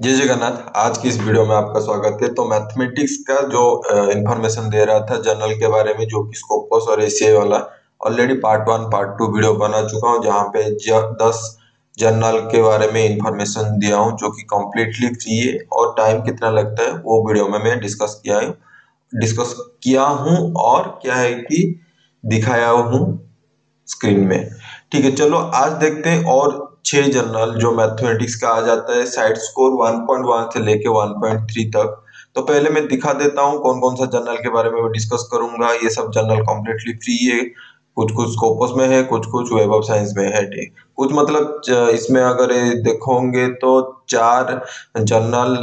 जय जगन्नाथ। आज की इस वीडियो में आपका स्वागत है। तो मैथमेटिक्स का जो इंफॉर्मेशन दे रहा था जर्नल के बारे में, जो कि स्कोपस और एसीआई वाला, ऑलरेडी पार्ट 1 पार्ट 2 वीडियो बना चुका हूं, जहां पे 10 जर्नल के बारे में इंफॉर्मेशन दिया हूं, जो कि कम्प्लीटली फ्री है और टाइम कितना लगता है वो वीडियो में मैं डिस्कस किया हूं और क्या है कि दिखाया हूं स्क्रीन में। ठीक है, चलो आज देखते हैं और 6 जनरल जो मैथमेटिक्स का आ जाता है साइड स्कोर 1.1 से लेके 1.3 तक। तो पहले मैं दिखा देता हूँ कौन कौन सा जनरल के बारे में मैं डिस्कस करूंगा। ये सब जनरल कम्प्लीटली फ्री है, कुछ कुछ स्कोपस में है, कुछ कुछ वेब ऑफ साइंस में है। ठीक, कुछ मतलब इसमें अगर ये देखोगे तो 4 general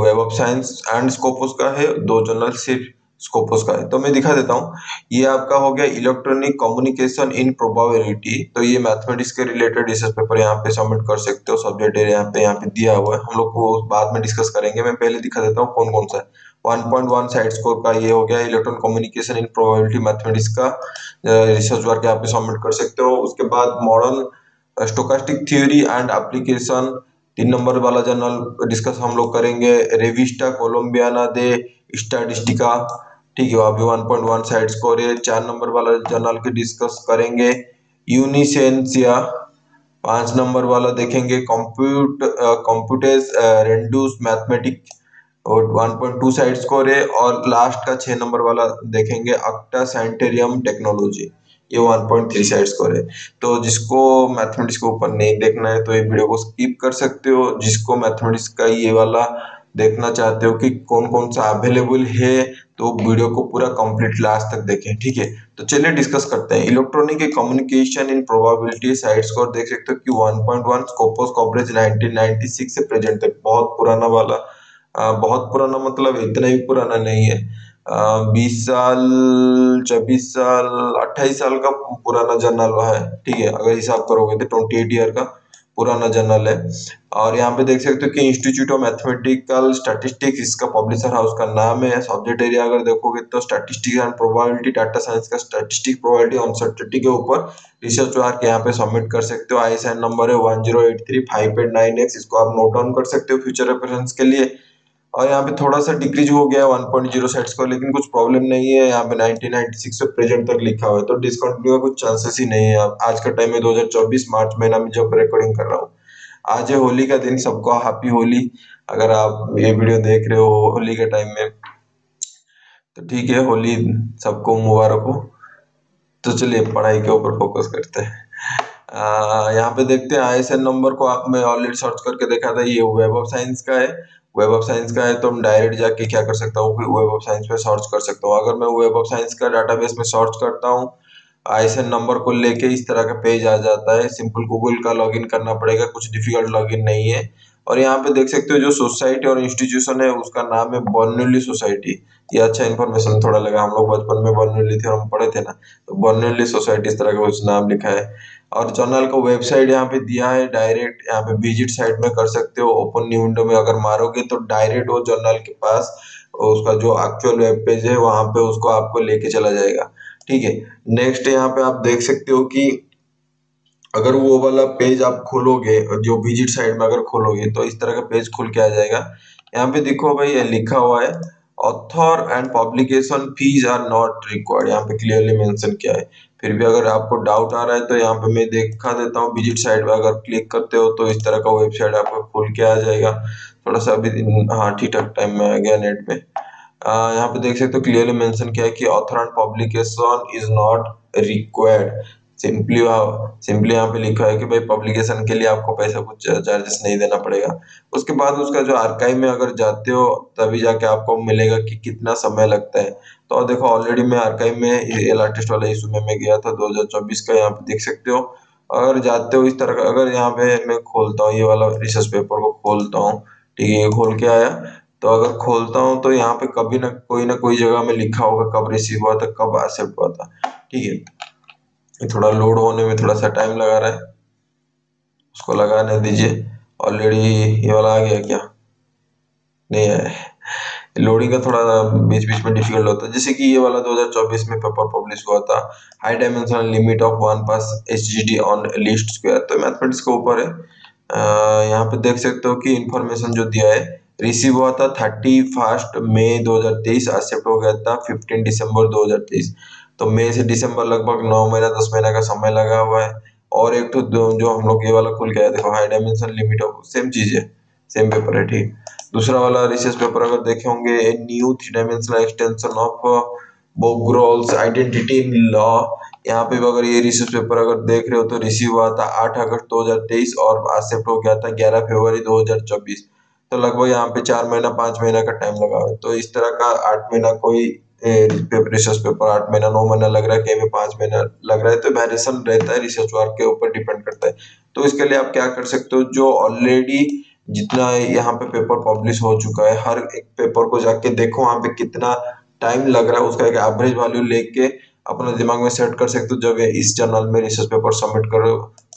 web of science and Scopus का है, 2 जनरल सिर्फ स्कोपस का है। तो मैं दिखा देता हूँ। ये आपका हो गया इलेक्ट्रॉनिक कम्युनिकेशन इन प्रोबेबिलिटी। तो ये मैथमेटिक्स के रिलेटेड रिसर्च पेपर यहाँ पे सबमिट कर सकते हो। सब्जेक्ट एरिया यहाँ पे दिया हुआ है, हम लोग को बाद में डिस्कस करेंगे। मैं पहले दिखा देता हूँ कौन कौन सा है। 1.1 साइड स्कोर का ये हो गया electronic communication in probability mathematics का रिसर्च वर्क यहाँ पे सबमिट कर सकते हो। उसके बाद modern stochastic theory and application 3 number वाला जर्नल डिस्कस हम लोग करेंगे। रेविस्टा कोलम्बियाना दे स्टैटिस्टिका, ठीक है, अभी 1.1 साइड स्कोर है। 4 नंबर वाला जर्नल के डिस्कस करेंगे। यूनिसेंसिया 5 नंबर वाला देखेंगे। कंप्यूटेस रेंडूस मैथमेटिक और 1.2 साइड स्कोर है। और लास्ट का 6 नंबर वाला देखेंगे अक्टा सेंटेरियम टेक्नोलॉजी, ये 1.3 साइड स्कोर है। तो जिसको मैथमेटिक्स के ऊपर नहीं देखना है तो ये वीडियो को स्किप कर सकते हो। जिसको मैथमेटिक्स का ये वाला देखना चाहते हो कि कौन कौन सा अवेलेबल है, तो वीडियो को पूरा कंप्लीट लास्ट तक देखें। ठीक है, तो चलिए डिस्कस करते हैं। Electronic communication in probability side score देख सकते हो कि 1.1 स्कोपस कवरेज 1996 से प्रेजेंट तक, बहुत पुराना वाला। बहुत पुराना मतलब इतना भी पुराना नहीं है। 20 साल, 24 साल, 28 साल का पुराना जर्नल है। ठीक है, अगर हिसाब करोगे तो 28 ईयर का पुराना जर्नल है। और यहाँ पे देख सकते हो कि इंस्टीट्यूट ऑफ मैथमेटिकल स्टैटिस्टिक्स इसका पब्लिशर हाउस का नाम है। सब्जेक्ट एरिया अगर देखोगे तो statistics and probability, data science का स्टैटिस्टिक प्रोबेबिलिटी अनसर्टेनिटी के ऊपर रिसर्च वर्क यहाँ पे सबमिट कर सकते हो। आईएसआईएन नंबर है 10835889X, इसको आप नोट डाउन कर सकते हो फ्यूचर रेफरेंस के लिए। और यहाँ पे थोड़ा सा डिक्रीज हो गया 1.0 सेट्स का, लेकिन कुछ प्रॉब्लम नहीं है। यहाँ पे 1996 से प्रेजेंट तक लिखा हुआ है, तो डिसकंटिन्यू का कुछ चांसेस ही नहीं है। आज का टाइम है 2024 मार्च महीना में जब रिकॉर्डिंग कर रहा हूँ। आज है होली का दिन, सबको हैप्पी होली। अगर आप ये वीडियो देख रहे हो होली के टाइम में तो ठीक है, होली सबको मुबारक हो। तो चलिए पढ़ाई के ऊपर फोकस करते हैं। यहाँ पे देखते हैं आईएसएन नंबर को। आप मैं ऑलरेडी सर्च करके देखा था, ये वेब ऑफ साइंस का है। वेब ऑफ साइंस का है तो हम डायरेक्ट जाके क्या कर सकता हूँ कि वेब ऑफ साइंस पे सर्च कर सकता हूँ। अगर मैं वेब ऑफ साइंस का डाटाबेस में सर्च करता हूँ, आईएसएन नंबर को लेके इस तरह का पेज आ जाता है। सिंपल गूगल का लॉगिन करना पड़ेगा, कुछ डिफिकल्ट लॉगिन नहीं है। और यहाँ पे देख सकते हो जो सोसाइटी और इंस्टीट्यूशन है उसका नाम है बर्नौली सोसाइटी। ये अच्छा इन्फॉर्मेशन थोड़ा लगा, हम लोग बचपन में बर्नौली थ्योरम पढ़े थे ना, तो बर्नौली सोसाइटी इस तरह का कुछ नाम लिखा है। और जर्नल का वेबसाइट यहाँ पे दिया है, डायरेक्ट यहाँ पे विजिट साइट में कर सकते हो। ओपन न्यू विंडो में अगर मारोगे तो डायरेक्ट वो जर्नल के पास उसका जो एक्चुअल वेब पेज है वहां पे उसको आपको लेके चला जाएगा। ठीक है, नेक्स्ट यहाँ पे आप देख सकते हो कि अगर वो वाला पेज आप खोलोगे, जो विजिट साइट में अगर खोलोगे तो इस तरह का पेज खुल के आ जाएगा। यहाँ पे देखो भाई, ये लिखा हुआ है author and publication fees are not required, यहाँ पे क्लियरली मेंशन किया है। फिर भी अगर आपको डाउट आ रहा है तो यहाँ पे मैं दिखा देता हूँ। विजिट साइट पे अगर क्लिक करते हो तो इस तरह का वेबसाइट आपको खुल के आ जाएगा। थोड़ा सा अभी हाँ ठीक ठाक टाइम में आ गया नेट पे। यहाँ पे देख सकते हो क्लियरली मेंशन किया है कि author and publication is not required. Simply simply यहाँ पे लिखा है कि भाई पब्लिकेशन के लिए आपको पैसा कुछ चार्जेस नहीं देना पड़ेगा। उसके बाद उसका जो आर्काइव में अगर जाते हो तभी जाके आपको मिलेगा कि कितना समय लगता है। तो देखो ऑलरेडी मैं आर्काइव में एल आर्टिस्ट वाला इशू में मैं गया था 2024 का, यहाँ पे देख सकते हो। अगर जाते हो इस तरह का, अगर यहाँ पे मैं खोलता हूँ ये वाला रिसर्च पेपर को खोलता हूँ, ठीक है, ये खोल के आया। तो अगर खोलता हूँ तो यहाँ पे कभी ना कोई जगह में लिखा होगा कब रिसीव हुआ था, कब एक्सेप्ट हुआ था। ठीक है, ये थोड़ा लोड होने में थोड़ा सा टाइम लगा रहा है, उसको लगाने दीजिए। ऑलरेडी ये वाला आ गया क्या? नहीं आया। लोडिंग का थोड़ा बीच बीच में डिफिकल्ट होता है। जैसे कि ये वाला 2024 में पेपर पब्लिश हुआ था, high dimensional limit of one pass HGD on least square, तो मैथमेटिक्स के ऊपर है। यहाँ पे देख सकते हो कि इंफॉर्मेशन जो दिया है, रिसीव हुआ था 31 मई 2023, एक्सेप्ट हो गया था 15 दिसंबर 2023। तो मई से दिसंबर लगभग 9 महीना 10 महीना का समय लगा हुआ है। और एक तो जो हम लोग ये वाला खुल गया है, देखो high dimension limit of, same चीज है, सेम पेपर है, ठीक। दूसरा वाला रिसर्च पेपर अगर देखे होंगे, new 3 dimensional extension of bogrols identity in law. यहाँ पे भी अगर ये रिसर्च पेपर अगर देख रहे हो तो रिसीव हुआ था 8 अगस्त 2023 और एक्सेप्ट हो गया था 11 फरवरी 2024। तो लगभग यहाँ पे 4 महीना 5 महीना का टाइम लगा हुआ है। तो इस तरह का 8 महीना कोई रिसर्च पेपर 8 महीना 9 महीना लग रहा है, कहीं में 5 महीना लग रहा है, तो वेरिएशन रहता है, रिसर्च वर्क के ऊपर डिपेंड करता है। तो इसके लिए आप क्या कर सकते हो, जो ऑलरेडी जितना यहाँ पे पेपर पब्लिश हो चुका है, हर एक पेपर को जाके देखो वहां पे कितना टाइम लग रहा है, उसका एक एवरेज वैल्यू लेके अपने दिमाग में सेट कर सकते हो। जब ये इस जर्नल में रिसर्च पेपर सबमिट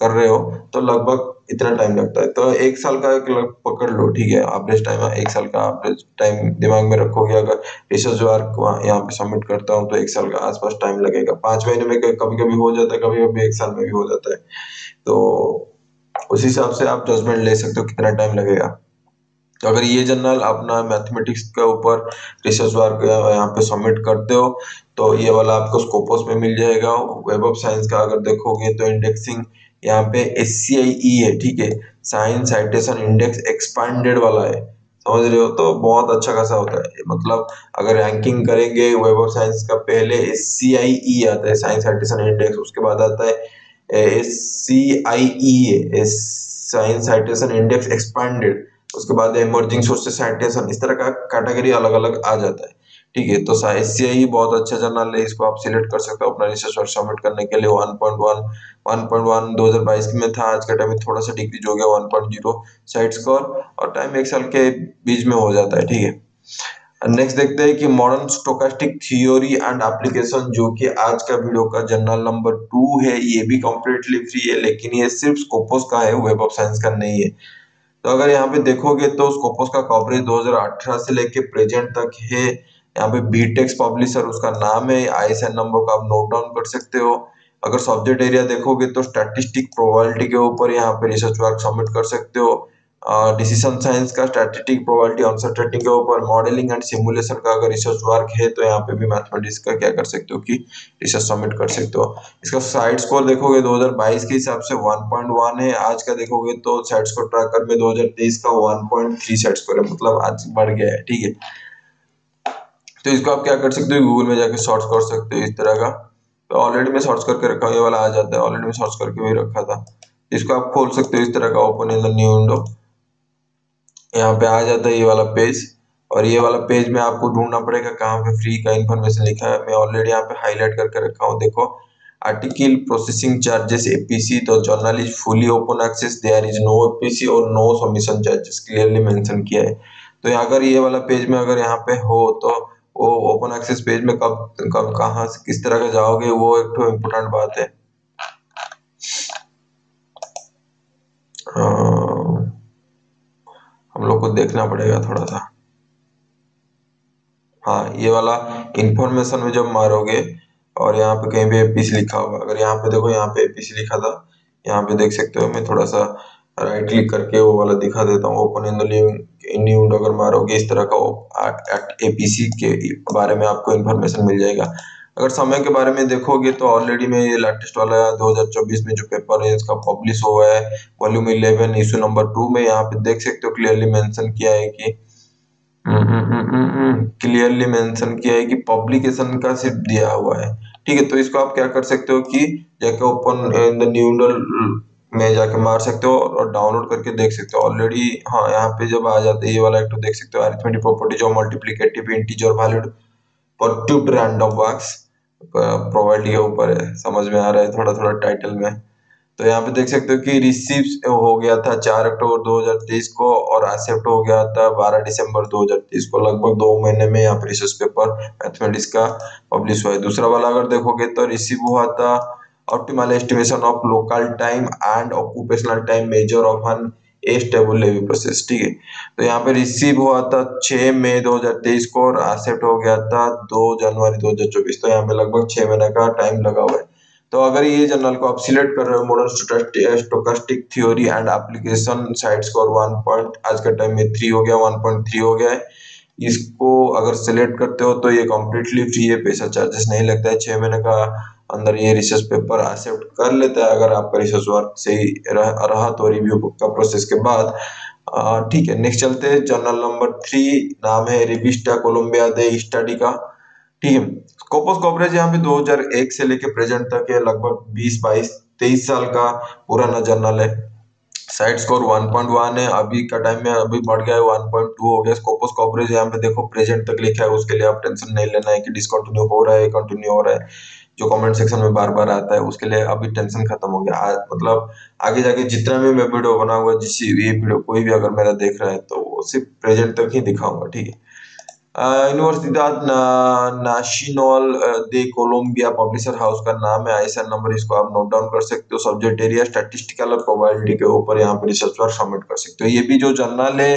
कर रहे हो तो लगभग इतना टाइम लगता है। तो 1 साल का एक पकड़ लो, ठीक है, एवरेज टाइम 1 साल का एवरेज टाइम दिमाग में रखोगे। अगर रिसर्च वर्क यहाँ पे सबमिट करता हूँ तो 1 साल का आसपास टाइम लगेगा। 5 महीने में कभी कभी हो जाता है, कभी कभी 1 साल में भी हो जाता है। तो उस हिसाब से आप जजमेंट ले सकते हो कितना टाइम लगेगा। तो अगर ये जर्नल अपना मैथमेटिक्स के ऊपर रिसर्च वर्क यहाँ पे सबमिट करते हो तो ये वाला आपको स्कोपस में मिल जाएगा। वेब ऑफ साइंस का अगर देखोगे तो इंडेक्सिंग यहाँ पे SCIE है, ठीक है, साइंस साइटेशन इंडेक्स एक्सपांडेड वाला है, समझ रहे हो। तो बहुत अच्छा खासा होता है, मतलब अगर रैंकिंग करेंगे वेब ऑफ साइंस का पहले SCIE आता है, साइंस साइटेशन इंडेक्स, उसके बाद आता है SCIE, science citation index expanded, उसके बाद इमर्जिंग सोर्सेस साइटेशन, इस तरह का कैटेगरी अलग अलग आ जाता है, ठीक है। तो SCIE बहुत अच्छा जर्नल है, इसको आप सिलेक्ट कर सकते हो अपना रिसर्च वर्क सबमिट करने के लिए। 1.1 2022 में था, आज के टाइम में थोड़ा सा डिक्रीज हो गया 1.0 साइड स्कोर, और टाइम 1 साल के बीच में हो जाता है, ठीक है। नेक्स्ट देखते हैं कि modern stochastic theory and application, जो कि आज का वीडियो का जर्नल नंबर 2 है। ये भी कम्प्लीटली फ्री है, लेकिन ये सिर्फ स्कोपस का है, वेब ऑफ साइंस का नहीं है। तो अगर यहाँ पे देखोगे तो स्कोपस का कवरेज 2018 से लेके प्रेजेंट तक है। यहाँ पे बीटेक्स पब्लिशर उसका नाम है, ISN नंबर को आप नोट डाउन कर सकते हो। अगर सब्जेक्ट एरिया देखोगे तो स्टैटिस्टिक प्रोबेबिलिटी के ऊपर यहाँ पे रिसर्च वर्क सबमिट कर सकते हो। डिसीजन साइंस का स्टैटिस्टिक प्रोबेबिलिटी अनसर्टेनिटी के ऊपर, मॉडलिंग एंड सिमुलेशन का अगर रिसर्च वर्क है तो यहाँ पे भी मैथमेटिक्स का क्या कर सकते हो कि रिसर्च सबमिट कर सकते हो। इसका साइड स्कोर देखोगे 2022 के हिसाब से 1.1 है, आज का देखोगे तो साइड स्कोर ट्रैकर में 2023 का 1.3 साइड स्कोर है, मतलब आज बढ़ गया है, ठीक है। तो इसको आप क्या कर सकते हो, गूगल में जाके सर्च कर सकते हो इस तरह का। तो ऑलरेडी मैं सर्च करके रखा हूँ, ये वाला आ जाता है, ऑलरेडी मैं सर्च करके भी रखा था। इसको आप खोल सकते हो इस तरह का, open in the new window, यहाँ पे आ जाता है ये वाला पेज। और ये वाला पेज में आपको ढूंढना पड़ेगा कहाँ पे फ्री का इन्फॉर्मेशन लिखा है। मैं ऑलरेडी यहाँ पे हाईलाइट करके रखा हूँ, देखो, आर्टिकल प्रोसेसिंग चार्जेस APC, तो journal is fully open access, there is no APC और no submission charges, clearly mention किया है। तो अगर ये वाला पेज में अगर यहाँ पे हो तो वो ओपन एक्सेस पेज में कब कब कहाँ से किस तरह का जाओगे, वो एक तो इम्पोर्टेंट बात है। हम लोग को देखना पड़ेगा थोड़ा सा। हाँ, ये वाला इंफॉर्मेशन में जब मारोगे और यहाँ पे कहीं पे APC लिखा होगा, अगर यहाँ पे देखो, यहाँ पे APC लिखा था, यहाँ पे देख सकते हो। मैं थोड़ा सा राइट क्लिक करके वो वाला दिखा देता हूँ, open in the new window अगर मारोगे इस तरह का APC के बारे में आपको इन्फॉर्मेशन मिल जाएगा। अगर समय के बारे में देखोगे तो ऑलरेडी में ये लेटेस्ट वाला 2024 में जो पेपर है इसका पब्लिश हुआ है, वॉल्यूम 11 इशू नंबर 2 में। यहाँ पे देख सकते हो क्लियरली मेंशन किया है कि क्लियरली मेंशन किया है कि पब्लिकेशन का सिर्फ दिया हुआ है, ठीक है। तो इसको आप क्या कर सकते हो कि जाके open in the new window में जाके मार सकते हो और डाउनलोड करके देख सकते हो ऑलरेडी। हाँ, यहाँ पे जब आ जाते हैं ये वाला एक तो देख सकते हो, arithmetic properties of multiplicative integer valued perturbed random walks, probability के ऊपर है, समझ में आ रहा है थोड़ा थोड़ा टाइटल में। तो यहाँ पे देख सकते हो कि रिसीव हो गया था 4 अक्टूबर 2023 को और एक्सेप्ट हो गया था 12 दिसंबर 2023 को। लगभग 2 महीने में यहाँ पे रिसर्च पेपर मैथमेटिक्स का पब्लिश हुआ है। दूसरा वाला अगर देखोगे तो रिसीव हुआ था optimal estimation of local time and occupational time measure of an stable Levy process, ठीक है। तो यहाँ पे रिसीव हुआ था 6 मई 2023 को और एक्सेप्ट हो गया था 2 जनवरी 2024। तो यहाँ पे लगभग 6 महीने का टाइम लगा हुआ है। तो अगर ये जर्नल को आप सिलेक्ट कर रहे हो, modern stochastic theory and application, site score 1 point आज के टाइम में 3 हो गया, 1.3 हो गया है। इसको अगर सिलेक्ट करते हो तो ये कम्प्लीटली फ्री है, पैसा चार्जेस नहीं लगता है। 6 महीने का अंदर ये रिसर्च पेपर एक्सेप्ट कर लेता है अगर आपका रिसर्च वर्क सही रहा तो रिव्यू का प्रोसेस के बाद। ठीक है, नेक्स्ट चलते हैं। जर्नल नंबर 3 नाम है रिविस्टा कोलंबिया दे स्टडी का। ठीक है, स्कोपस कवरेज यहाँ पे 2001 से लेके प्रेजेंट तक है, लगभग 20, 22, 23 साल का पुराना जर्नल है। साइड स्कोर 1.1 है, अभी का टाइम में अभी बढ़ गया है, 1.2 हो गया। स्कोपस कवरेज यहाँ पे देखो प्रेजेंट तक लिखा है, उसके लिए आप टेंशन नहीं लेना है कि डिसकंटिन्यू हो रहा है कंटिन्यू हो रहा है, जो कमेंट सेक्शन में बार बार आता है उसके लिए अभी टेंशन खत्म हो गया। मतलब आगे जाके जितना भी मैं वीडियो बनाऊंगा, जिस ये वीडियो कोई भी अगर मेरा देख रहा है तो वो सिर्फ प्रेजेंट तक ही दिखाऊंगा। ठीक है, यूनिवर्सिडad नाशनल दे कोलंबिया पब्लिशर हाउस का नाम है, आईएसआईन नंबर इसको आप नोट डाउन कर सकते हो। सब्जेक्ट एरिया स्टैटिस्टिकल और प्रोबेबिलिटी के ऊपर यहाँ पे रिसर्च वर्क सबमिट कर सकते हो। ये भी जो जर्नल है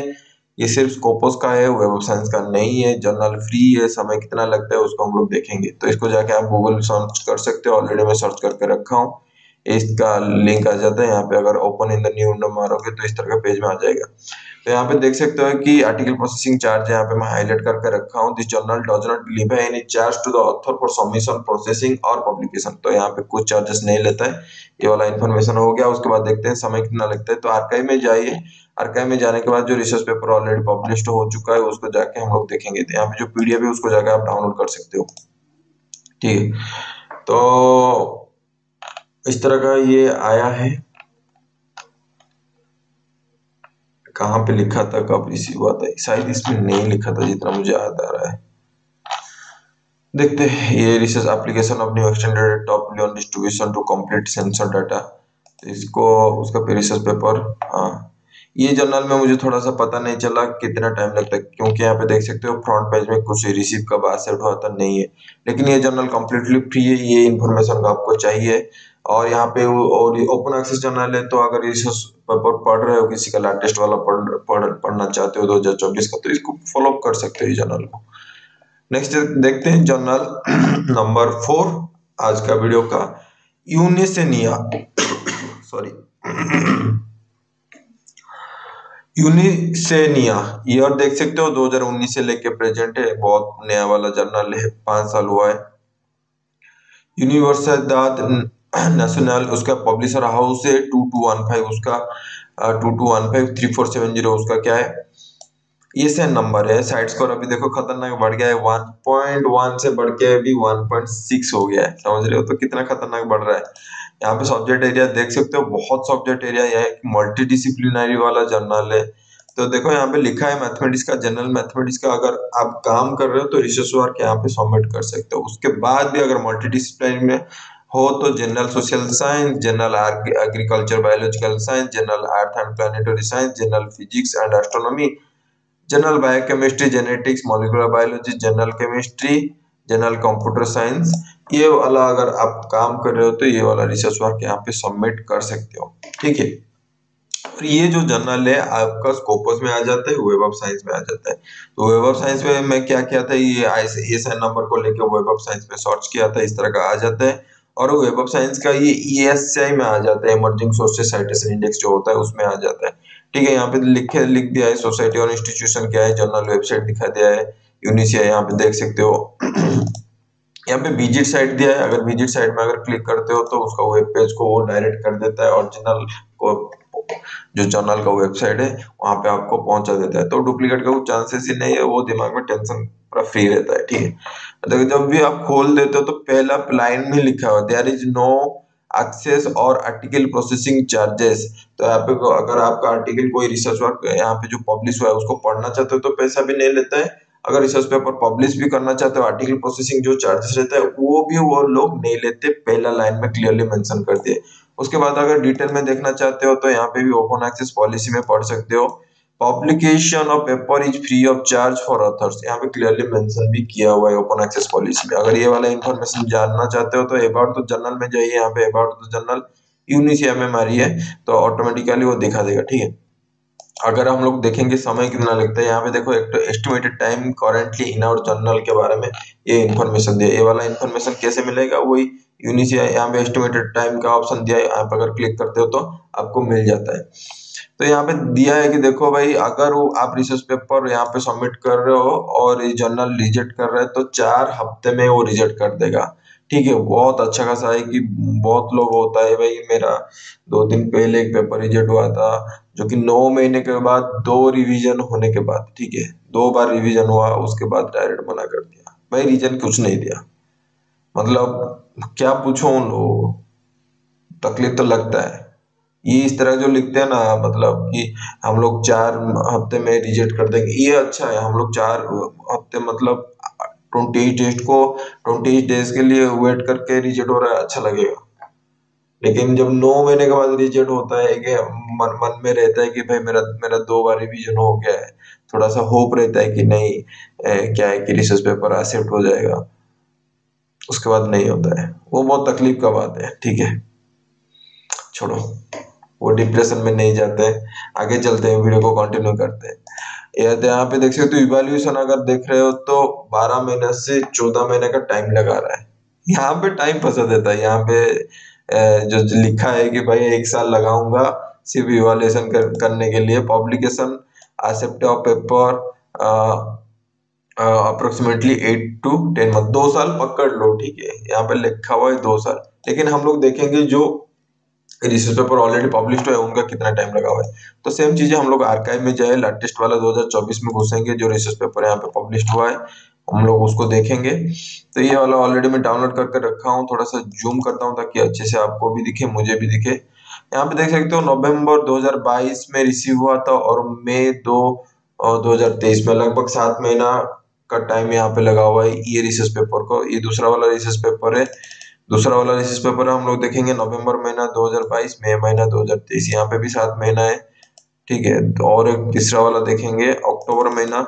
ये सिर्फ स्कोपस का है, वेब ऑफ साइंस का नहीं है। जर्नल फ्री है, समय कितना लगता है उसको हम लोग देखेंगे, तो इसको जाके आप गूगल सर्च कर सकते हो, ऑलरेडी मैं सर्च करके रखा हूँ। इसका लिंक आ जाता है यहाँ पे, अगर open in the new window मारोगे तो इस तरह का पेज में आ जाएगा। तो यहाँ पे देख सकते हो कि आर्टिकल प्रोसेसिंग चार्ज यहाँ पे मैं हाईलाइट करके रखा हूँ। This journal does not leave any charge to the author for submission, processing और पब्लिकेशन। तो यहाँ पे कुछ चार्जेस नहीं लेता है। ये वाला इन्फॉर्मेशन हो गया। उसके बाद देखते हैं समय कितना लगता है। तो आर्काइव में जाइए, आर्काइव में जाने के बाद जो रिसर्च पेपर ऑलरेडी पब्लिश्ड हो चुका है उसको जाके हम लोग देखेंगे। तो यहाँ पे जो पीडीएफ है उसको जाके आप डाउनलोड कर सकते हो। ठीक है, तो इस तरह का ये आया है। कहाँ पे लिखा था, कब रिसीव हुआ था, शायद इसमें नहीं लिखा था जितना मुझे याद आ रहा है। देखते हैं, ये research application of new extended Topp Leone distribution to complete censor data. इसको उसका रिसर्च पेपर, हाँ ये जर्नल में मुझे थोड़ा सा पता नहीं चला कितना टाइम लगता है, क्योंकि यहाँ पे देख सकते हो फ्रंट पेज में कुछ रिसीव कब एक्सेप्ट हुआ था नहीं है। लेकिन ये जर्नल कम्प्लीटली फ्री है, ये इन्फॉर्मेशन आपको चाहिए। और यहाँ पे और ओपन एक्सेस जर्नल है, तो अगर रिसर्च पेपर पढ़ रहे हो, किसी का लेटेस्ट वाला पढ़ना चाहते हो 2024 का, तो इसको फॉलो कर सकते हो इस जर्नल को। नेक्स्ट देखते हैं जर्नल नंबर 4 आज का वीडियो का, यूनिसेनिया सॉरी यूनिसेनिया। ईयर देख सकते हो 2019 से लेके प्रेजेंट है, बहुत नया वाला जर्नल है, 5 साल हुआ है। यूनिवर्सिडad नेशनल उसका पब्लिशर हाउस है, 2215 उसका 22153470 उसका क्या है, ये सेम नंबर है। साइड स्कोर अभी देखो खतरनाक बढ़ गया है, 1.1 से बढ़ के अभी 1.6 हो गया है, समझ रहे हो तो कितना खतरनाक बढ़ रहा है। यहाँ पे सब्जेक्ट एरिया देख सकते हो, बहुत सब्जेक्ट एरिया, यह मल्टी डिसिप्लिनरी वाला जर्नल है। तो देखो यहाँ पे लिखा है मैथमेटिक्स का, जनरल मैथमेटिक्स का अगर आप काम कर रहे हो तो रिसर्च वर्क यहाँ पे सबमिट कर सकते हो। उसके बाद भी अगर मल्टी डिसिप्लिनरी में हो तो general social science, general agriculture biological science, general earth and planetary science, general physics and astronomy, general biochemistry, genetics, molecular biology, general chemistry, general computer science, ये वाला अगर आप काम कर रहे हो तो ये वाला रिसर्च वर्क यहाँ पे सबमिट कर सकते हो। ठीक है, और ये जो जर्नल है आपका स्कोपस में आ जाता है, वेब ऑफ साइंस में आ जाता है। तो वेब ऑफ साइंस में मैं क्या किया था, ये ISSN नंबर को लेके वेब ऑफ साइंस में सर्च किया था, इस तरह का आ जाता है। और वेब ऑफ साइंस का ये ESCI में आ जाता है, इमर्जिंग सोर्सेज साइटेशन इंडेक्स जो होता है उसमें आ जाता है। ठीक है, यहाँ पे लिख दिया है सोसाइटी और इंस्टीट्यूशन क्या है, जर्नल वेबसाइट दिखा दिया है, यूनिसिया यहाँ पे देख सकते हो। यहाँ पे विजिट साइट दिया है, अगर विजिट साइट में अगर क्लिक करते हो तो उसका वेब पेज को वो डायरेक्ट कर देता है, ओरिजिनल को जो जर्नल का वेबसाइट है वहां पे आपको पहुंचा देता है। तो डुप्लीकेट का कुछ चांसेस ही नहीं है, वो दिमाग में टेंशन पूरा फ्री रहता है। ठीक है, देखो जब भी आप खोल देते हो तो पहला लाइन में लिखा हुआ देयर इज नो एक्सेस और आर्टिकल प्रोसेसिंग चार्जेस। तो यहाँ पे अगर आपका आर्टिकल कोई रिसर्च वर्क यहाँ पे जो पब्लिश हुआ है उसको पढ़ना चाहते हो तो पैसा भी नहीं लेता है। अगर रिसर्च पेपर पब्लिश भी करना चाहते हो, आर्टिकल प्रोसेसिंग जो चार्जेस रहता है वो लोग नहीं लेते, पहला लाइन में क्लियरली मेंशन कर दिए। उसके बाद अगर डिटेल में देखना चाहते हो तो यहाँ पे भी ओपन एक्सेस पॉलिसी में पढ़ सकते हो, publication of paper is free of charge for authors, यहाँ पे क्लियरली मेंशन भी किया हुआ है ओपन एक्सेस पॉलिसी में। अगर ये वाला इन्फॉर्मेशन जानना चाहते हो तो अबाउट द जर्नल में जाइए, यहाँ पे अबाउट द जर्नल यूनिसिया में मारिए तो ऑटोमेटिकली वो दिखा देगा। ठीक है, अगर हम लोग देखेंगे समय कितना लगता है, यहाँ पे देखो एक तो estimated time currently in our journal के बारे में ये इन्फॉर्मेशन दिया। ये वाला इन्फॉर्मेशन कैसे मिलेगा, वही यूनि से यहाँ पे एस्टिमेटेड टाइम का ऑप्शन दिया है, यहाँ पे अगर क्लिक करते हो तो आपको मिल जाता है। तो यहाँ पे दिया है कि देखो भाई, अगर वो आप रिसर्च पेपर यहाँ पे सबमिट कर रहे हो और ये जर्नल रिजेक्ट कर रहे हैं तो 4 हफ्ते में वो रिजेक्ट कर देगा। ठीक है, बहुत अच्छा खासा है कि बहुत लोग होता है भाई, मेरा 2 दिन पहले एक पेपर रिजेक्ट हुआ था, जो कि 9 महीने के बाद 2 रिवीजन होने के बाद, ठीक है, 2 बार रिवीजन हुआ, उसके बाद डायरेक्ट मना कर दिया भाई, रीजन कुछ नहीं दिया। मतलब क्या पूछो उन लोगों को, तकलीफ तो लगता है। ये इस तरह जो लिखते हैं ना, मतलब कि हम लोग 4 हफ्ते में रिजेक्ट कर देंगे, ये अच्छा है। हम लोग 4 हफ्ते मतलब 28 डेज को 28 डेज के लिए वेट करके रिजेक्ट हो रहा है, अच्छा लगेगा। लेकिन जब 9 महीने के बाद रिजेक्ट होता है कि मन मन में रहता है कि भाई मेरा मेरा 2 बार रिवीजन हो गया है, थोड़ा सा होप रहता है कि नहीं, क्या है कि रिसर्च पेपर एक्सेप्ट हो जाएगा, उसके बाद नहीं होता है, वो बहुत तकलीफ का बात है। ठीक है, छोड़ो, वो डिप्रेशन में नहीं जाते हैं। आगे चलते हैं, वीडियो को कंटिन्यू करते हैं। यहाँ पे देख सकते हो, इवैल्यूएशन अगर देख रहे हो तो 12 महीने से 14 महीने का टाइम लगा रहा है। यहाँ पे टाइम फंसा देता है। यहाँ पे जो लिखा है कि भाई 1 साल लगाऊंगा सिर्फ इवैल्यूएशन करने के लिए, publication except of paper approximately 8 to 10 month, 2 साल पकड़ लो। ठीक है, यहाँ पे लिखा हुआ है 2 साल, लेकिन हम लोग देखेंगे जो रिसर्च पेपर ऑलरेडी पब्लिश है उनका कितना टाइम लगा हुआ है। तो सेम चीजें हम लोग आर्काइव में जाए, लेटेस्ट वाला 2024 में घुसेंगे, जो रिसर्च पेपर यहाँ पे पब्लिश हुआ है हम लोग उसको देखेंगे। तो ये वाला ऑलरेडी मैं डाउनलोड करके रखा हूँ, थोड़ा सा जूम करता हूँ ताकि अच्छे से आपको भी दिखे मुझे भी दिखे। यहाँ पे देख सकते हो नवंबर 2022 में रिसीव हुआ था और मई 2023 में, लगभग 7 महीना का टाइम यहाँ पे लगा हुआ है ये रिसर्च पेपर को। ये दूसरा वाला रिसर्च पेपर है, दूसरा वाला रिसर्च पेपर हम लोग देखेंगे नवंबर महीना 2022, मई महीना 2023, यहाँ पे भी 7 महीना है। ठीक है, तो और एक तीसरा वाला देखेंगे अक्टूबर महीना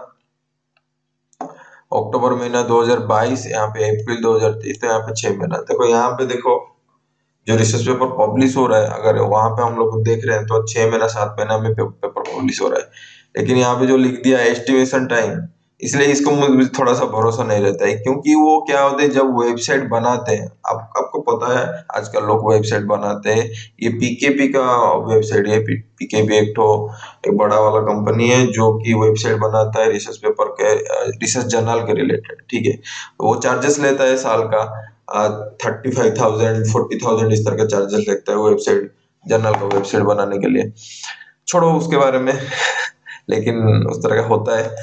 2022, यहाँ पे अप्रैल 2023, तो यहाँ पे 6 महीना। देखो यहाँ पे देखो, जो रिसर्च पेपर पब्लिश हो रहा है, अगर वहां पे हम लोग देख रहे हैं तो 6 महीना 7 महीना में पेपर पब्लिश हो रहा है। लेकिन यहाँ पे जो लिख दिया एस्टिमेशन टाइम, इसलिए इसको मुझे थोड़ा सा भरोसा नहीं रहता है, क्योंकि वो क्या होते हैं जब वेबसाइट बनाते हैं, आपको पता है आजकल लोग वेबसाइट बनाते हैं, ये पीकेपी का वेबसाइट है। पीकेपी एक बड़ा वाला कंपनी है जो कि वेबसाइट बनाता है रिसर्च पेपर के, रिसर्च जर्नल के रिलेटेड। ठीक है, तो वो चार्जेस लेता है साल का 35,000 40,000 इस तरह का चार्जेस लगता है वेबसाइट, जर्नल का वेबसाइट बनाने के लिए। छोड़ो उसके बारे में लेकिन उस तरह का होता है।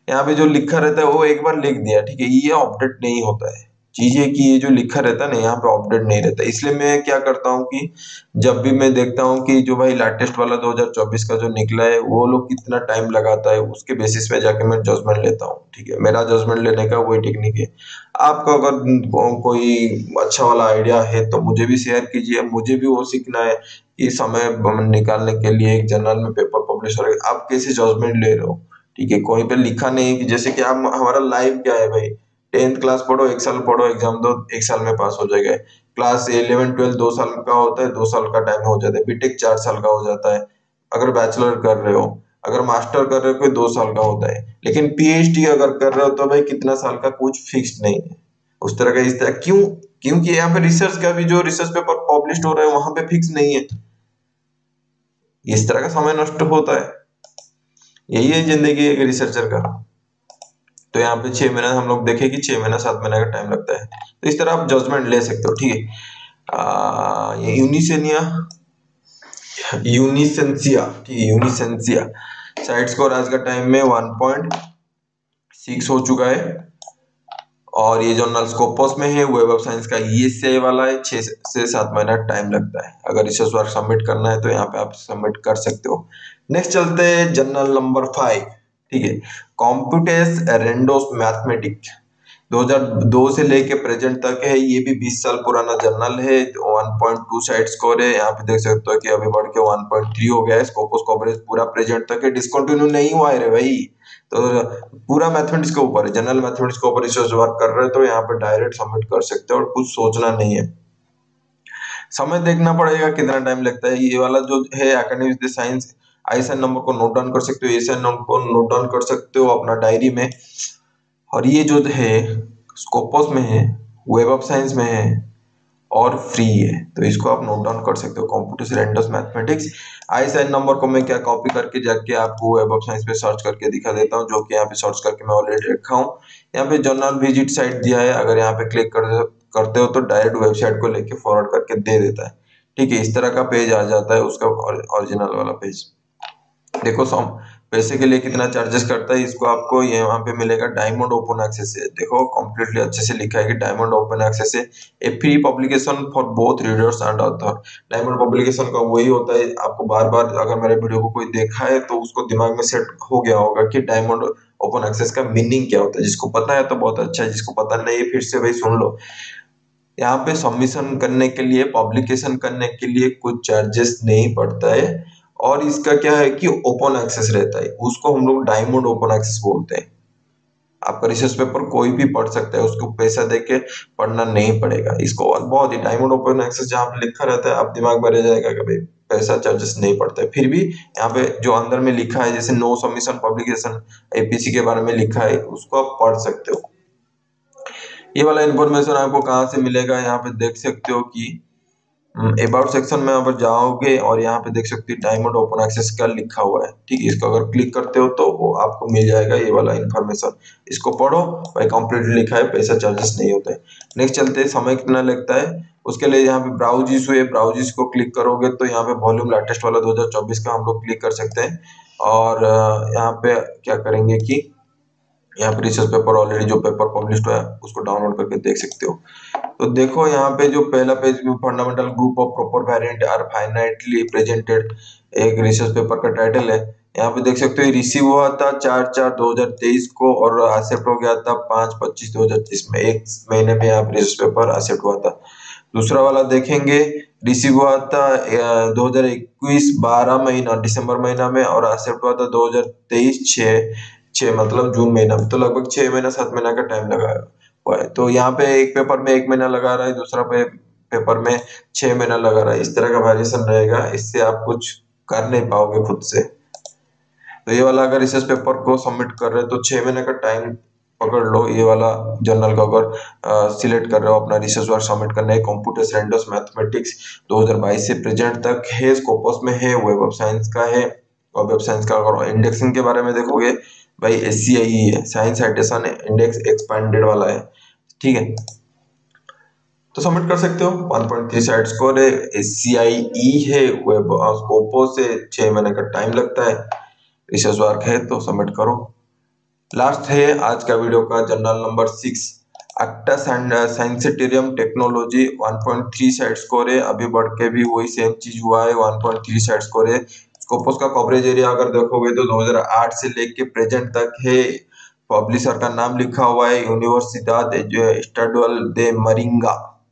यहाँ पे जो लिखा रहता है वो एक बार लिख दिया, ठीक है, ये अपडेट नहीं होता है चीजें, कि ये जो लिखा रहता है ना यहाँ पे अपडेट नहीं रहता। इसलिए मैं क्या करता हूँ कि जब भी मैं देखता हूँ कि जो भाई लेटेस्ट वाला 2024 का जो निकला है वो लोग कितना टाइम लगाता है, उसके बेसिस पे जाके मैं जजमेंट लेता हूँ। ठीक है, मेरा जजमेंट लेने का वही टेक्निक है। आपका अगर कोई अच्छा वाला आइडिया है तो मुझे भी शेयर कीजिए, मुझे भी वो सीखना है कि समय निकालने के लिए एक जर्नल में पेपर पब्लिश हो रहा है, आप कैसे जजमेंट ले रहे हो। ठीक है, कोई पे लिखा नहीं है कि जैसे कि हम हमारा लाइफ क्या है भाई, 10th क्लास पढ़ो, 1 साल पढ़ो, एग्जाम दो, 1 साल में पास हो जाएगा। क्लास 11 12 2 साल का होता है, 2 साल का टाइम हो जाता है। बीटेक 4 साल का हो जाता है, अगर बैचलर कर रहे हो। अगर मास्टर कर रहे हो कोई 2 साल का होता है। लेकिन पीएचडी अगर कर रहे हो तो भाई कितना साल का कुछ फिक्स नहीं है। उस तरह का इस तरह क्यों, क्योंकि यहाँ पे रिसर्च का भी जो रिसर्च पेपर पब्लिश हो रहा है वहां पे फिक्स नहीं है, इस तरह का समय नष्ट होता है। यही है जिंदगी एक रिसर्चर का। तो यहाँ पे 6 महीना हम लोग देखें कि 6 महीना 7 महीना का टाइम लगता है, तो इस तरह आप जजमेंट ले सकते हो। ठीक है, ये यूनिसेनिया यूनिसेंसिया ठीक है, यूनिसेंसिया साइट स्कोर आज का टाइम में 1.6 हो चुका है। और ये जर्नल स्कोपस में है, वेब ऑफ साइंस का ईएससीआई वाला है, 6 से 7 महीना टाइम लगता है। अगर रिसर्च वर्क सबमिट करना है तो यहाँ पे आप सबमिट कर सकते हो। नेक्स्ट चलते हैं जर्नल नंबर 5। ठीक है, कॉम्प्यूटेस रेंडोस मैथमेटिक्स, 2002 से लेके प्रेजेंट तक है। ये भी 20 साल पुराना जर्नल है। 1.2 साइड स्कोर है, यहाँ पे देख सकते हो कि अभी बढ़ के 1.3 हो गया है। स्कोपस कवरेज पूरा प्रेजेंट तक है, डिसकंटिन्यू नहीं हुआ है रे भाई। तो पूरा मैथमेटिक्स के ऊपर है, जनरल मैथमेटिक्स के ऊपर रिसर्च वर्क कर रहे हो तो यहाँ पे डायरेक्ट सबमिट कर सकते हो और कुछ सोचना नहीं है। समय देखना पड़ेगा कितना टाइम लगता है। ये वाला जो है एकेडमिक साइंस, आईएसएन नंबर को नोट डाउन कर सकते हो, एएसएन नंबर को नोट डाउन कर सकते हो अपना डायरी में। और ये जो है स्कोपस में है, वेब ऑफ साइंस में है, और फ्री है, तो इसको आप नोट डाउन कर सकते हो। Computer random mathematics ISIN number को मैं क्या कॉपी करके जाके आपको वेब ऑफ साइंस पे सर्च करके दिखा देता हूँ, जो कि यहाँ पे सर्च करके मैं ऑलरेडी रखा हूँ। यहाँ पे जर्नल विजिट साइट दिया है, अगर यहाँ पे क्लिक करते हो तो डायरेक्ट वेबसाइट को लेके फॉरवर्ड करके दे देता है। ठीक है, इस तरह का पेज आ जाता है उसका ओरिजिनल वाला पेज। देखो सम पैसे के लिए कितना चार्जेस करता है, इसको आपको ये वहां पे मिलेगा। डायमंड ओपन एक्सेस है, देखो कंप्लीटली अच्छे से लिखा है कि डायमंड ओपन एक्सेस है, a free publication for both readers and author. Diamond publication का वही होता है, आपको बार बार अगर मेरे वीडियो को कोई देखा है तो उसको दिमाग में सेट हो गया होगा कि डायमंड ओपन एक्सेस का मीनिंग क्या होता है। जिसको पता है तो बहुत अच्छा है, जिसको पता नहीं है फिर से भाई सुन लो। यहाँ पे सबमिशन करने के लिए, पब्लिकेशन करने के लिए कुछ चार्जेस नहीं पड़ता है, और इसका क्या है कि ओपन एक्सेस रहता है, उसको हम लोग डायमंड ओपन एक्सेस बोलते हैं। आपका रिसर्च पेपर कोई भी पढ़ सकता है, उसको पैसा देके पढ़ना नहीं पड़ेगा। इसको और बहुत ही डायमंड ओपन एक्सेस जहाँ पे लिखा रहता है, आप दिमाग में रह जाएगा कि भाई पैसा चार्जेस नहीं पड़ता है। फिर भी यहाँ पे जो अंदर में लिखा है, जैसे नो सबमिशन पब्लिकेशन APC के बारे में लिखा है, उसको आप पढ़ सकते हो। ये वाला इन्फॉर्मेशन आपको कहाँ से मिलेगा, यहाँ पे देख सकते हो कि अबाउट सेक्शन में यहाँ पर जाओगे और यहाँ पे देख सकते हो डायमंड ओपन एक्सेस का लिखा हुआ है। ठीक है, इसको अगर क्लिक करते हो तो वो आपको मिल जाएगा ये वाला इन्फॉर्मेशन। इसको पढ़ो भाई, कंप्लीटली लिखा है, पैसा चार्जेस नहीं होता है। नेक्स्ट चलते हैं, समय कितना लगता है उसके लिए। यहाँ पे ब्राउज इशू है, ब्राउज को क्लिक करोगे तो यहाँ पे वॉल्यूम लेटेस्ट वाला 2024 का हम लोग क्लिक कर सकते हैं। और यहाँ पे क्या करेंगे कि यहाँ पे रिसर्च पेपर ऑलरेडी जो पेपर पब्लिश हुआ है उसको डाउनलोड करके देख सकते हो। तो देखो यहाँ पे जो पहला पेज में fundamental group of proper variant are finitely presented, एक रिसर्च पेपर का टाइटल है। यहाँ पे देख सकते हो रिसीव हुआ था 4/4/2023 को और एक्सेप्ट हो गया था 5/25/2023 में। एक महीने में यहाँ पे रिसर्च पेपर एक्सेप्ट हुआ था। दूसरा वाला देखेंगे, रिसीव हुआ था 2021 12 महीना दिसंबर महीना में, और एक्सेप्ट हुआ था 2023 6 मतलब जून महीना में। तो लगभग 6 महीना 7 महीना का टाइम लगा हुआ है। तो यहाँ पे एक पेपर में 1 महीना लगा रहा है, दूसरा पेपर में 6 महीना लगा रहा है। इस तरह का वेरिएशन रहेगा, इससे आप कुछ कर नहीं पाओगे खुद से। तो ये वाला अगर रिसर्च पेपर को सबमिट कर रहे हो तो 6 महीने का टाइम पकड़ लो। ये वाला जर्नल का अगर सिलेक्ट कर रहे हो अपना रिसर्च वर्क सबमिट करना है, कंप्यूटर रैंडम मैथमेटिक्स 2022 से प्रेजेंट तक है, स्कोपस में है, वेब ऑफ साइंस का है। वेब ऑफ साइंस का अगर इंडेक्सिंग के बारे में देखोगे भाई, SCIE है, साइंस साइटेशन इंडेक्स एक्सपेंडेड वाला है। ठीक है, तो सबमिट कर सकते हो। 1.3 साइड स्कोर है, SCIE है, वेब स्कोपस से 6 महीने का टाइम लगता है। रिसर्च वर्क है तो सबमिट करो। लास्ट है आज का वीडियो का journal number 6, Acta Scientiarum Technology 1.3 cite score है। अभी बढ़ के भी वही सेम चीज हुआ है, 1.3 साइड स्कोर है। स्कोपस का कवरेज एरिया अगर देखोगे तो 2008 से लेके प्रेजेंट तक है। पब्लिशर का नाम लिखा हुआ है यूनिवर्सिडad स्टडुअल दे मरिंगा,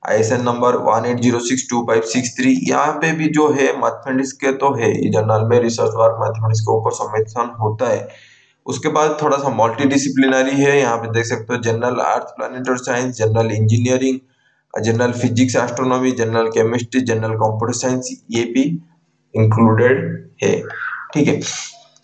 ISN नंबर 18062563। यहाँ पे भी जो है मैथमेटिक्स के तो है, ये जर्नल में रिसर्च वर्क मैथमेटिक्स के ऊपर सबमिशन होता है। उसके बाद थोड़ा सा मल्टी डिसिप्लिनरी है, यहाँ पे देख सकते हो general earth planetary science, general engineering, general physics astronomy, general chemistry, general computer science, ये भी इंक्लूडेड है। ठीक है,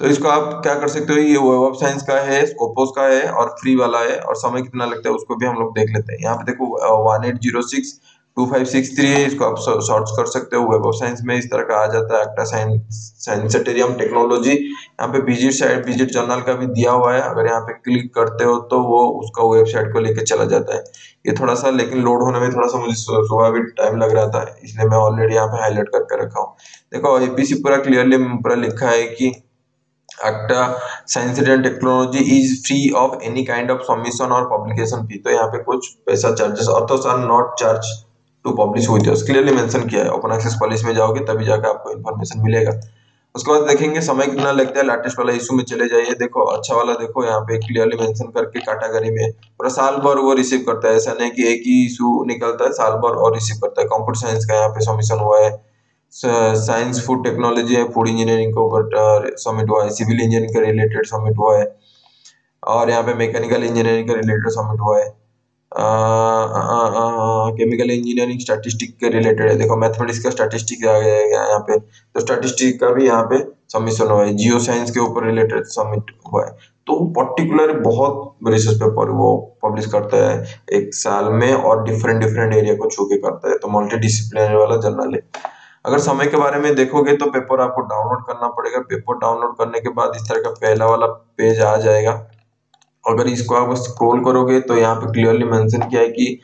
तो इसको आप क्या कर सकते हो, ये वेब ऑफ साइंस का है, स्कोपोस का है और फ्री वाला है। और समय कितना लगता है उसको भी हम लोग देख लेते हैं। यहाँ पे देखो 18062563 है, इसको आप सर्च कर सकते हो वेब ऑफ साइंस में। इस तरह का आ जाता है एक्टा साइंसेटेरियम टेक्नोलॉजी। यहाँ पे विजिट साइट, विजिट जर्नल का भी दिया हुआ है, अगर यहाँ पे क्लिक करते हो तो वो उसका वेबसाइट को लेके चला जाता है। ये थोड़ा सा लेकिन लोड होने में थोड़ा सा मुझे सुबह भी टाइम लग रहा था, इसलिए मैं ऑलरेडी यहाँ पे हाईलाइट करके रखा हूँ। देखो APC पूरा क्लियरली पूरा लिखा है कि Acta science and technology is free of any kind of submission और पब्लिकेशन फी। तो यहाँ पे कुछ पैसा charges authors are not charged to publish with us, clearly mention किया है। ओपन एक्सेस पॉलिसी में जाओगे तभी जाकर आपको इन्फॉर्मेशन मिलेगा। उसके बाद देखेंगे समय कितना लगता है। लेटेस्ट वाला इशू में चले जाइए, देखो अच्छा वाला देखो, यहाँ पे क्लियरली मेंशन करके कैटेगरी में पूरा साल भर वो रिसीव करता है। ऐसा नहीं कि एक ही इशू निकलता है, साल भर और रिसीव करता है। कंप्यूटर साइंस का यहाँ पे सबमिशन हुआ है, साइंस फूड टेक्नोलॉजी है, फूड इंजीनियरिंग के ऊपर सबमिट हुआ है, सिविल इंजीनियरिंग के रिलेटेड सबमिट हुआ है, और यहाँ पे मैकेनिकल इंजीनियरिंग के रिलेटेड सबमिट हुआ है। केमिकल इंजीनियरिंग स्टैटिस्टिक के रिलेटेड है, देखो मैथमेटिक्स का स्टैटिस्टिक आ गया यहाँ पे, तो स्टैटिस्टिक का भी यहाँ पे सबमिशन हुआ है, जियो साइंस के ऊपर रिलेटेड सबमिट हुआ है। तो पर्टिकुलर बहुत रिसर्च पेपर वो पब्लिश करता है एक साल में, और डिफरेंट डिफरेंट एरिया को छू के करता है, तो मल्टी डिसिप्लिनरी वाला जर्नल है। अगर समय के बारे में देखोगे तो पेपर आपको डाउनलोड करना पड़ेगा, पेपर डाउनलोड करने के बाद इस तरह का पहला वाला पेज आ जाएगा। अगर इसको आप स्क्रॉल करोगे तो यहाँ पे क्लियरली मेंशन किया है कि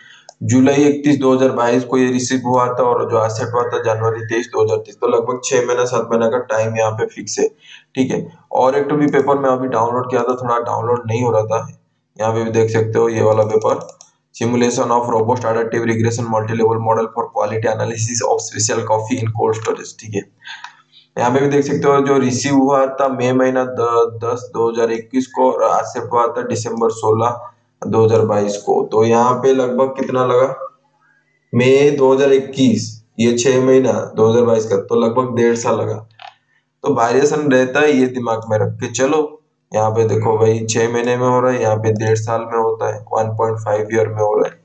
जुलाई 31, 2022 को ये रिसीव हुआ था, और जो एक्सेप्ट हुआ था जनवरी 23, 2023, तो लगभग 6 महीना 7 महीना का टाइम यहाँ पे फिक्स है। ठीक है, और एक तो भी पेपर मैं अभी डाउनलोड किया था, थोड़ा डाउनलोड नहीं हो रहा था, यहाँ पे भी देख सकते हो ये वाला paper, simulation of robust adaptive regression multi level model for quality analysis of special coffee in cold storage. ठीक है, यहाँ पे भी देख सकते हो जो रिसीव हुआ था मई महीना 10 2021 को, और एक्सेप्ट हुआ था December 16 2022 को, तो यहाँ पे लगभग कितना लगा, मई 2021, ये 6 महीना 2022 का, तो लगभग 1.5 साल लगा। तो वेरिएशन रहता है, ये दिमाग में रख के चलो। यहाँ पे देखो भाई 6 महीने में हो रहा है, यहाँ पे 1.5 साल में होता है, 1.5 ईयर में हो रहा है।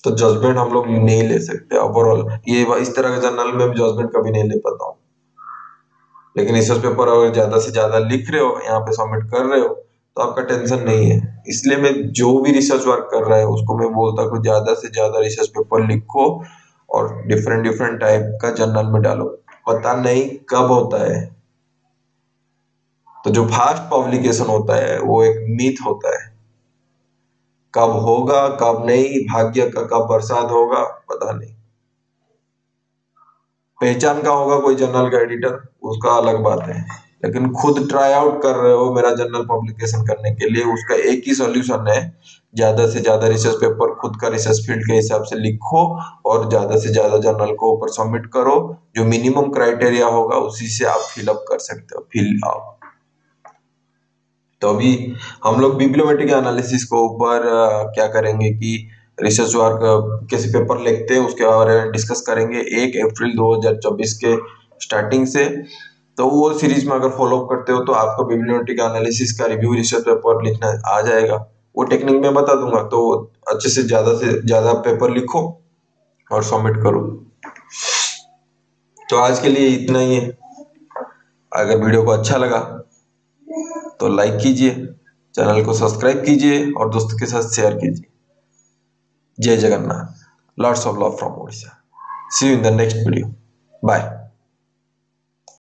तो जजमेंट हम लोग नहीं ले सकते ओवरऑल, ये इस तरह के जर्नल में भी जजमेंट कभी नहीं ले पाता हूँ। लेकिन रिसर्च पेपर अगर ज्यादा से ज्यादा लिख रहे हो, यहाँ पे सबमिट कर रहे हो, तो आपका टेंशन नहीं है। इसलिए मैं जो भी रिसर्च वर्क कर रहा है उसको मैं बोलता हूँ ज्यादा से ज्यादा रिसर्च पेपर लिखो, और डिफरेंट डिफरेंट टाइप का जर्नल में डालो, पता नहीं कब होता है। तो जो फास्ट पब्लिकेशन होता है वो एक मिथ होता है, कब होगा कब नहीं, भाग्य का कब बरसात होगा पता नहीं। पहचान का होगा कोई जर्नल का एडिटर, उसका अलग बात है, लेकिन खुद ट्राई आउट कर रहे हो मेरा जर्नल पब्लिकेशन करने के लिए, उसका एक ही सॉल्यूशन है, ज्यादा से ज्यादा रिसर्च पेपर खुद का रिसर्च फील्ड के हिसाब से लिखो, और ज्यादा से ज्यादा जर्नल को ऊपर सबमिट करो, जो मिनिमम क्राइटेरिया होगा उसी से आप फिलअप कर सकते हो, फिल अप। तो अभी हम लोग बिब्लियोमेट्रिक एनालिसिस को ऊपर क्या करेंगे कि रिसर्च वर्क कैसे पेपर लिखते हैं उसके बारे में डिस्कस करेंगे 1 अप्रैल 2024 के स्टार्टिंग से। तो वो सीरीज में अगर फॉलो अप करते हो तो आपको बिब्लियोमेट्रिक एनालिसिस का रिव्यू रिसर्च पेपर लिखना आ जाएगा, वो टेक्निक में बता दूंगा। तो अच्छे से ज्यादा पेपर लिखो और सबमिट करो। तो आज के लिए इतना ही है। अगर वीडियो को अच्छा लगा तो लाइक कीजिए, चैनल को सब्सक्राइब कीजिए और दोस्तों के साथ शेयर कीजिए। जय Jagannath, lots of love from Odisha. See you in the next video, bye.